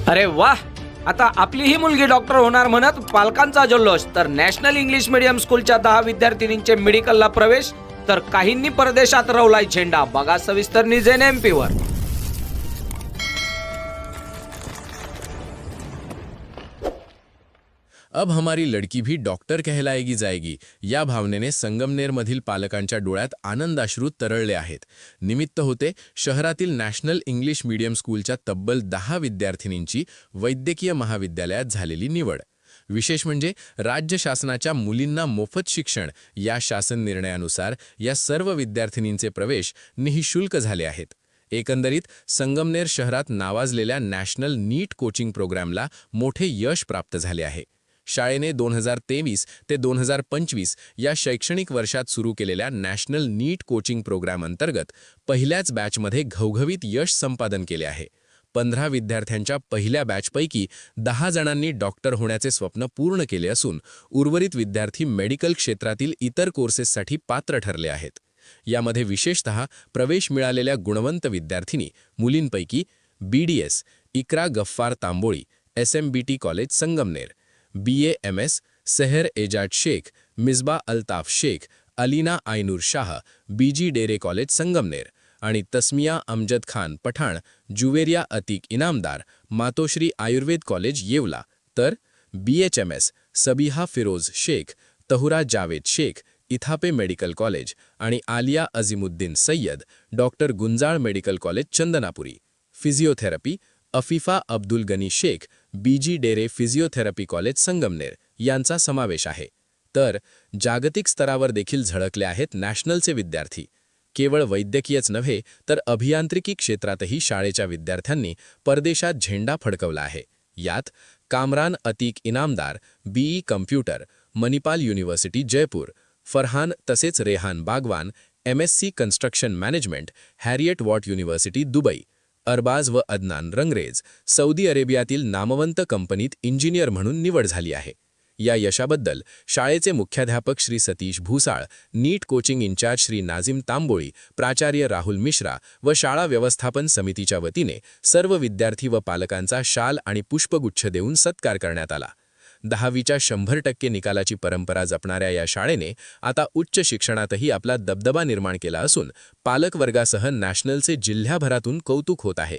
अरे वाह! आता आपली ही मुलगी डॉक्टर होणार म्हणत पालकांचा जल्लोष. तर नॅशनल इंग्लिश मीडियम स्कूलच्या 10 विद्यार्थिनींचे मेडिकलला प्रवेश, तर काहींनी परदेशात रवलाय झेंडा. बघा सविस्तर न्यूज NMP वर. अब हमारी लड़की भी डॉक्टर कहलाएगी जाएगी या भावनेने संगमनेरमधील पालकांच्या डोळ्यात आनंदाश्रू तरळले आहेत. निमित्त होते शहरातील नॅशनल इंग्लिश मीडियम स्कूलच्या तब्बल 10 विद्यार्थिनींची वैद्यकीय महाविद्यालयात झालेली निवड. विशेष म्हणजे राज्य शासनाच्या मुलींना मोफत शिक्षण या शासन निर्णयानुसार या सर्व विद्यार्थिनींचे प्रवेश निःशुल्क झाले आहेत. एकंदरीत संगमनेर शहरात नावाजलेल्या नॅशनल नीट कोचिंग प्रोग्रामला मोठे यश प्राप्त झाले आहे. शाळेने 2023 ते 2025 या शैक्षणिक वर्षात सुरू केलेल्या नॅशनल नीट कोचिंग प्रोग्राम अंतर्गत पहिल्याच बॅचमध्ये घवघवीत यश संपादन केले आहे. 15 विद्यार्थ्यांच्या पहिल्या बॅचपैकी 10 जणांनी डॉक्टर होण्याचे स्वप्न पूर्ण केले असून उर्वरित विद्यार्थी मेडिकल क्षेत्रातील इतर कोर्सेससाठी पात्र ठरले आहेत. यामध्ये विशेषतः प्रवेश मिळालेल्या गुणवंत विद्यार्थिनी मुलींपैकी BDS Iqra Gaffar Tamboli, SMBT college Sangamner, BA MS Sehar Ejaz Shaikh, Misba Altaf Shaikh, Alina Aynoor Shah, BG Dere college Sangamner आणि तस्मिया अमजद खान पठाण, जुवेरिया अतीक इनामदार, मातोश्री आयुर्वेद कॉलेज येवला, तर BHMS Sabiha Firoz Shaikh, Tahura Javed Shaikh, Ithape medical college आणि Aliya Azimuddin Sayyad, doctor Gunjal medical college Chandanapuri. Physiotherapy Afifa Abdul Gani Shaikh, BG Dere physiotherapy college Sangamner यांचा समावेश आहे. तर जागतिक स्तरावर देखील झळकले आहेत नॅशनलचे विद्यार्थी. केवळ वैद्यकीयच नव्हे तर अभियांत्रिकी क्षेत्रातही शाळेच्या विद्यार्थ्यांनी परदेशात झेंडा फडकवला आहे. यात Kamran Atiq Inamdar, BE computer, Manipal university Jaipur, Farhan तसेच Rehan Bagwan, MSc construction management, Heriot Watt university Dubai, Arbaz व अदनान रंगरेज, सौदी अरेबियातील नामवंत कंपनीत इंजिनियर म्हणून निवड झाली आहे. या यशाबद्दल शाळेचे मुख्याध्यापक श्री सतीश भुसाळ, नीट कोचिंग इन्चार्ज श्री नाझिम तांबोळी, प्राचार्य राहुल मिश्रा व शाळा व्यवस्थापन समितीच्या वतीने सर्व विद्यार्थी व पालकांचा शाल आणि पुष्पगुच्छ देऊन सत्कार करण्यात आला. 10वीच्या 100% निकालाची परंपरा जपणाऱ्या या शाळेने आता उच्च शिक्षणातही आपला दबदबा निर्माण केला असून पालक वर्गासह नॅशनलचे जिल्ह्याभरातून कौतुक होत आहे.